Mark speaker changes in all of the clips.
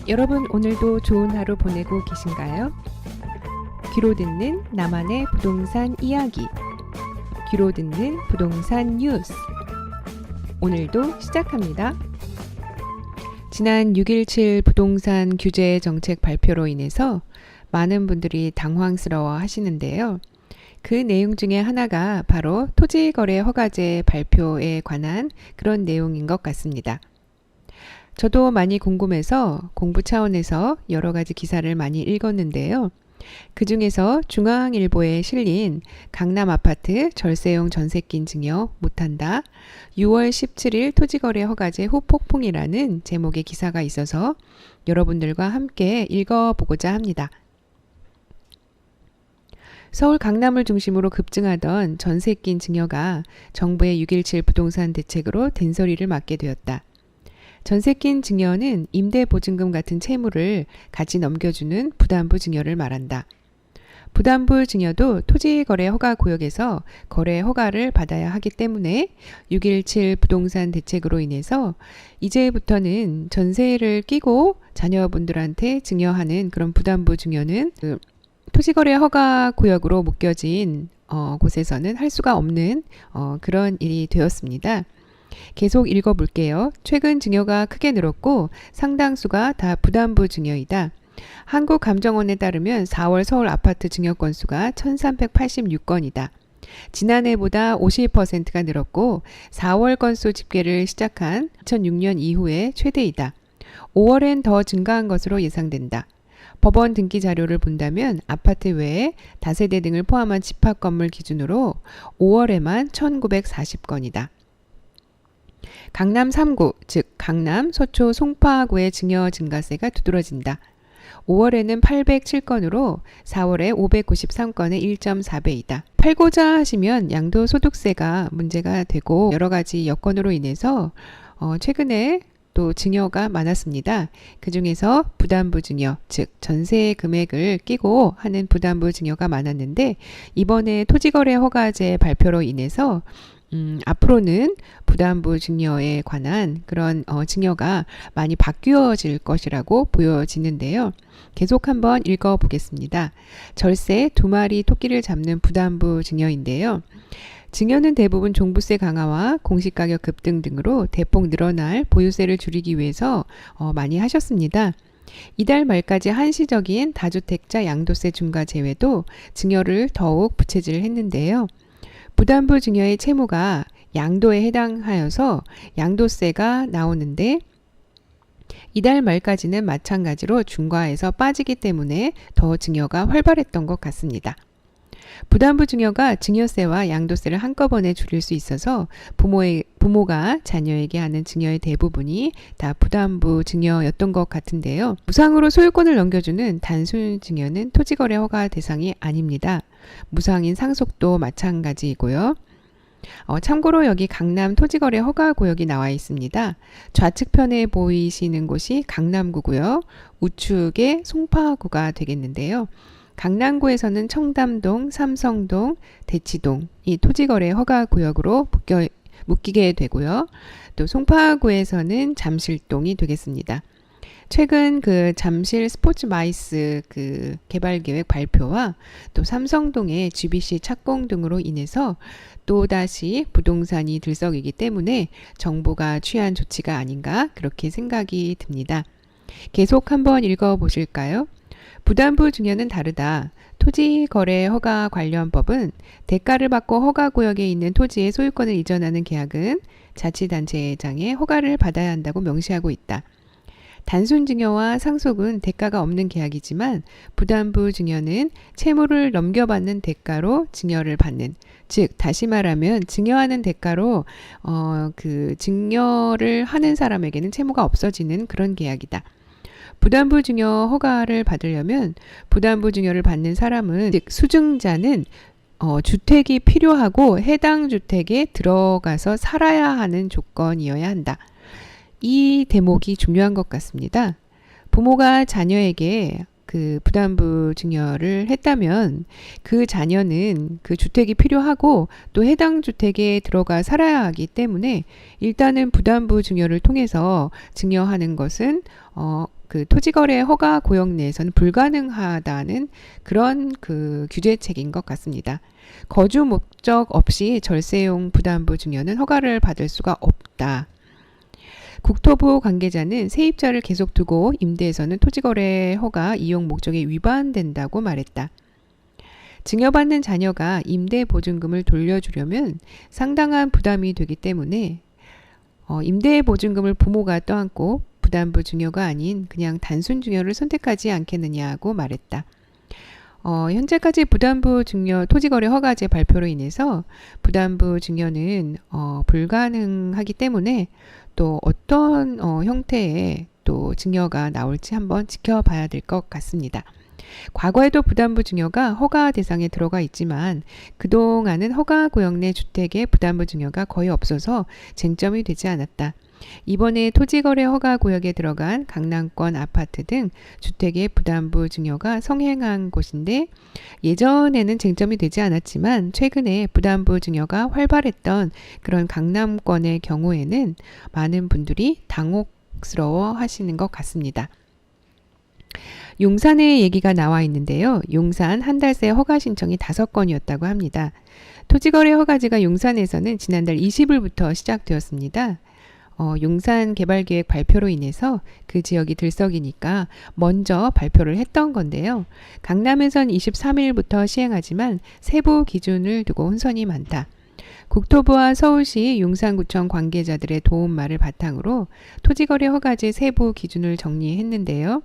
Speaker 1: 여러분 오늘도 좋은 하루 보내고 계신가요? 귀로 듣는 나만의 부동산 이야기, 귀로 듣는 부동산 뉴스. 오늘도 시작합니다. 지난 6.17 부동산 규제 정책 발표로 인해서 많은 분들이 당황스러워 하시는데요. 그 내용 중에 하나가 바로 토지거래 허가제 발표에 관한 그런 내용인 것 같습니다. 저도 많이 궁금해서 공부 차원에서 여러 가지 기사를 많이 읽었는데요. 그 중에서 중앙일보에 실린 강남 아파트 절세용 전세 낀 증여 못한다. 6월 17일 토지거래 허가제 후폭풍이라는 제목의 기사가 있어서 여러분들과 함께 읽어보고자 합니다. 서울 강남을 중심으로 급증하던 전세 낀 증여가 정부의 6.17 부동산 대책으로 된소리를 맞게 되었다. 전세 낀 증여는 임대보증금 같은 채무를 같이 넘겨주는 부담부 증여를 말한다. 부담부 증여도 토지거래 허가 구역에서 거래 허가를 받아야 하기 때문에 6.17 부동산 대책으로 인해서 이제부터는 전세를 끼고 자녀분들한테 증여하는 그런 부담부 증여는 토지거래 허가 구역으로 묶여진 곳에서는 할 수가 없는 그런 일이 되었습니다. 계속 읽어볼게요. 최근 증여가 크게 늘었고 상당수가 다 부담부 증여이다. 한국감정원에 따르면 4월 서울 아파트 증여 건수가 1386건이다. 지난해보다 50%가 늘었고 4월 건수 집계를 시작한 2006년 이후에 최대이다. 5월엔 더 증가한 것으로 예상된다. 법원 등기 자료를 본다면 아파트 외에 다세대 등을 포함한 집합 건물 기준으로 5월에만 1940건이다. 강남 3구, 즉 강남, 서초, 송파구의 증여 증가세가 두드러진다. 5월에는 807건으로 4월에 593건의 1.4배이다. 팔고자 하시면 양도소득세가 문제가 되고 여러 가지 여건으로 인해서 최근에 또 증여가 많았습니다. 그 중에서 부담부 증여, 즉 전세 금액을 끼고 하는 부담부 증여가 많았는데 이번에 토지거래 허가제 발표로 인해서 앞으로는 부담부 증여에 관한 그런 증여가 많이 바뀌어질 것이라고 보여지는데요. 계속 한번 읽어보겠습니다. 절세 2마리 토끼를 잡는 부담부 증여인데요. 증여는 대부분 종부세 강화와 공시가격 급등 등으로 대폭 늘어날 보유세를 줄이기 위해서 많이 하셨습니다. 이달 말까지 한시적인 다주택자 양도세 중과 제외도 증여를 더욱 부채질했는데요. 부담부 증여의 채무가 양도에 해당하여서 양도세가 나오는데 이달 말까지는 마찬가지로 중과에서 빠지기 때문에 더 증여가 활발했던 것 같습니다. 부담부 증여가 증여세와 양도세를 한꺼번에 줄일 수 있어서 부모가 자녀에게 하는 증여의 대부분이 다 부담부 증여였던 것 같은데요. 무상으로 소유권을 넘겨주는 단순 증여는 토지거래 허가 대상이 아닙니다. 무상인 상속도 마찬가지이고요. 참고로 여기 강남 토지거래 허가 구역이 나와 있습니다. 좌측편에 보이시는 곳이 강남구고요. 우측에 송파구가 되겠는데요. 강남구에서는 청담동, 삼성동, 대치동 이 토지거래 허가 구역으로 묶이게 되고요. 또 송파구에서는 잠실동이 되겠습니다. 최근 그 잠실 스포츠마이스 그 개발 계획 발표와 또 삼성동의 GBC 착공 등으로 인해서 또다시 부동산이 들썩이기 때문에 정부가 취한 조치가 아닌가 그렇게 생각이 듭니다. 계속 한번 읽어보실까요? 부담부 증여는 다르다. 토지거래 허가 관련법은 대가를 받고 허가구역에 있는 토지의 소유권을 이전하는 계약은 자치단체장의 허가를 받아야 한다고 명시하고 있다. 단순 증여와 상속은 대가가 없는 계약이지만 부담부 증여는 채무를 넘겨받는 대가로 증여를 받는, 즉 다시 말하면 증여하는 대가로 그 증여를 하는 사람에게는 채무가 없어지는 그런 계약이다. 부담부 증여 허가를 받으려면 부담부 증여를 받는 사람은 즉 수증자는 주택이 필요하고 해당 주택에 들어가서 살아야 하는 조건이어야 한다. 이 대목이 중요한 것 같습니다. 부모가 자녀에게 그 부담부 증여를 했다면 그 자녀는 그 주택이 필요하고 또 해당 주택에 들어가 살아야 하기 때문에 일단은 부담부 증여를 통해서 증여하는 것은 그 토지거래 허가 구역 내에서는 불가능하다는 그런 그 규제책인 것 같습니다. 거주 목적 없이 절세용 부담부 증여는 허가를 받을 수가 없다. 국토부 관계자는 세입자를 계속 두고 임대에서는 토지거래 허가 이용 목적에 위반된다고 말했다. 증여받는 자녀가 임대보증금을 돌려주려면 상당한 부담이 되기 때문에 임대보증금을 부모가 떠안고 부담부 증여가 아닌 그냥 단순 증여를 선택하지 않겠느냐고 말했다. 현재까지 부담부 증여 토지거래 허가제 발표로 인해서 부담부 증여는 불가능하기 때문에 또 어떤 형태의 또 증여가 나올지 한번 지켜봐야 될 것 같습니다. 과거에도 부담부 증여가 허가 대상에 들어가 있지만 그동안은 허가 구역 내 주택의 부담부 증여가 거의 없어서 쟁점이 되지 않았다. 이번에 토지거래 허가 구역에 들어간 강남권 아파트 등 주택의 부담부 증여가 성행한 곳인데 예전에는 쟁점이 되지 않았지만 최근에 부담부 증여가 활발했던 그런 강남권의 경우에는 많은 분들이 당혹스러워 하시는 것 같습니다. 용산의 얘기가 나와 있는데요. 용산 한 달 새 허가 신청이 5건이었다고 합니다. 토지거래 허가제가 용산에서는 지난달 20일부터 시작되었습니다. 용산 개발계획 발표로 인해서 그 지역이 들썩이니까 먼저 발표를 했던 건데요. 강남에선 23일부터 시행하지만 세부 기준을 두고 혼선이 많다. 국토부와 서울시 용산구청 관계자들의 도움말을 바탕으로 토지거래 허가제 세부 기준을 정리했는데요.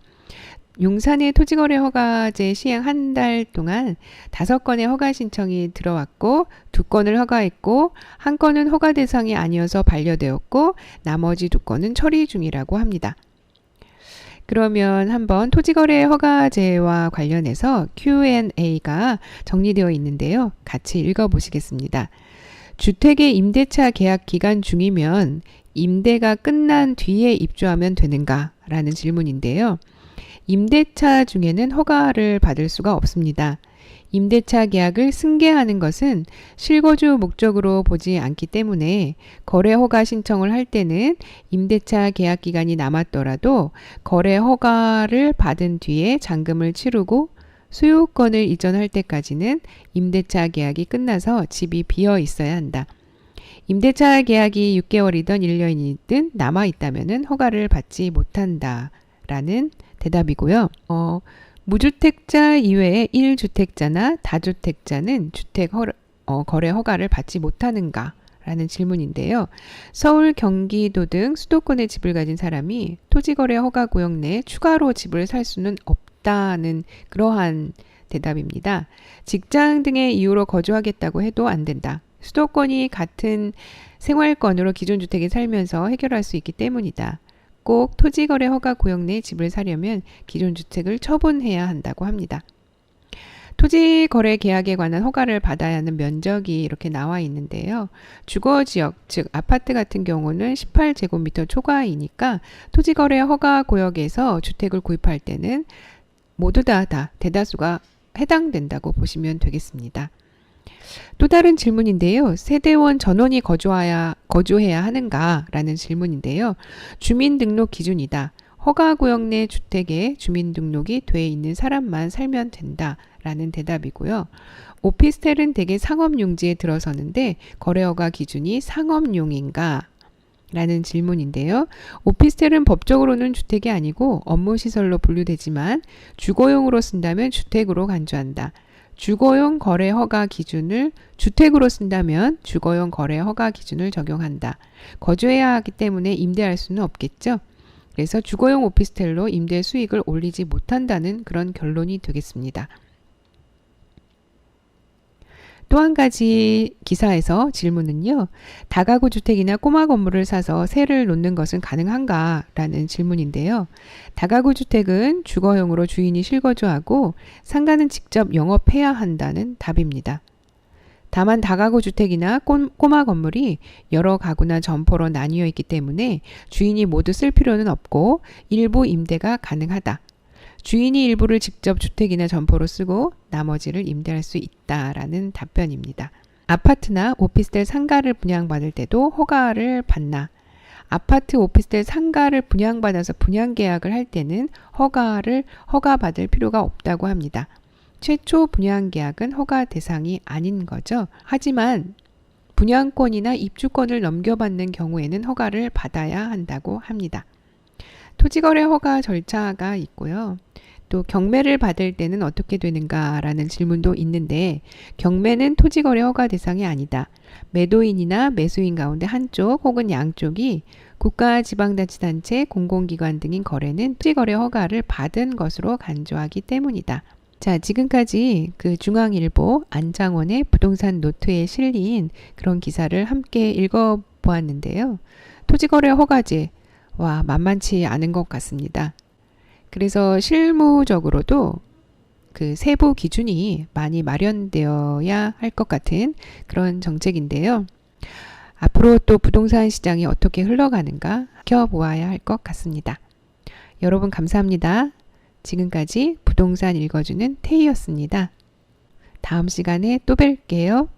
Speaker 1: 용산의 토지거래 허가제 시행 한 달 동안 5건의 허가 신청이 들어왔고 2건을 허가했고 1건은 허가 대상이 아니어서 반려되었고 나머지 2건은 처리 중이라고 합니다. 그러면 한번 토지거래 허가제와 관련해서 Q&A가 정리되어 있는데요. 같이 읽어보시겠습니다. 주택의 임대차 계약 기간 중이면 임대가 끝난 뒤에 입주하면 되는가? 라는 질문인데요. 임대차 중에는 허가를 받을 수가 없습니다. 임대차 계약을 승계하는 것은 실거주 목적으로 보지 않기 때문에 거래 허가 신청을 할 때는 임대차 계약 기간이 남았더라도 거래 허가를 받은 뒤에 잔금을 치르고 소유권을 이전할 때까지는 임대차 계약이 끝나서 집이 비어 있어야 한다. 임대차 계약이 6개월이든 1년이든 남아 있다면 허가를 받지 못한다. 라는 대답이고요. 무주택자 이외에 1주택자나 다주택자는 주택 거래 허가를 받지 못하는가? 라는 질문인데요. 서울, 경기도 등 수도권에 집을 가진 사람이 토지거래 허가 구역 내에 추가로 집을 살 수는 없다는 그러한 대답입니다. 직장 등의 이유로 거주하겠다고 해도 안 된다. 수도권이 같은 생활권으로 기존 주택에 살면서 해결할 수 있기 때문이다. 꼭 토지거래 허가 구역 내 집을 사려면 기존 주택을 처분해야 한다고 합니다. 토지거래 계약에 관한 허가를 받아야 하는 면적이 이렇게 나와 있는데요. 주거지역, 즉 아파트 같은 경우는 18제곱미터 초과이니까 토지거래 허가 구역에서 주택을 구입할 때는 모두 다 대다수가 해당된다고 보시면 되겠습니다. 또 다른 질문인데요. 세대원 전원이 거주해야 하는가? 라는 질문인데요. 주민등록 기준이다. 허가구역 내 주택에 주민등록이 돼 있는 사람만 살면 된다. 라는 대답이고요. 오피스텔은 대개 상업용지에 들어서는데 거래허가 기준이 상업용인가? 라는 질문인데요. 오피스텔은 법적으로는 주택이 아니고 업무시설로 분류되지만 주거용으로 쓴다면 주택으로 간주한다. 주거용 거래 허가 기준을 주택으로 쓴다면 주거용 거래 허가 기준을 적용한다. 거주해야 하기 때문에 임대할 수는 없겠죠. 그래서 주거용 오피스텔로 임대 수익을 올리지 못한다는 그런 결론이 되겠습니다. 또 한 가지 기사에서 질문은요. 다가구 주택이나 꼬마 건물을 사서 세를 놓는 것은 가능한가? 라는 질문인데요. 다가구 주택은 주거용으로 주인이 실거주하고 상가는 직접 영업해야 한다는 답입니다. 다만 다가구 주택이나 꼬마 건물이 여러 가구나 점포로 나뉘어 있기 때문에 주인이 모두 쓸 필요는 없고 일부 임대가 가능하다. 주인이 일부를 직접 주택이나 점포로 쓰고 나머지를 임대할 수 있다라는 답변입니다. 아파트나 오피스텔 상가를 분양받을 때도 허가를 받나? 아파트, 오피스텔 상가를 분양받아서 분양계약을 할 때는 허가받을 필요가 없다고 합니다. 최초 분양계약은 허가 대상이 아닌 거죠. 하지만 분양권이나 입주권을 넘겨받는 경우에는 허가를 받아야 한다고 합니다. 토지거래 허가 절차가 있고요. 또 경매를 받을 때는 어떻게 되는가라는 질문도 있는데 경매는 토지거래 허가 대상이 아니다. 매도인이나 매수인 가운데 한쪽 혹은 양쪽이 국가지방자치단체, 공공기관 등인 거래는 토지거래 허가를 받은 것으로 간주하기 때문이다. 자, 지금까지 그 중앙일보 안장원의 부동산 노트에 실린 그런 기사를 함께 읽어보았는데요. 토지거래 허가제, 와, 만만치 않은 것 같습니다. 그래서 실무적으로도 그 세부 기준이 많이 마련되어야 할 것 같은 그런 정책인데요. 앞으로 또 부동산 시장이 어떻게 흘러가는가 지켜보아야 할 것 같습니다. 여러분 감사합니다. 지금까지 부동산 읽어주는 태희였습니다. 다음 시간에 또 뵐게요.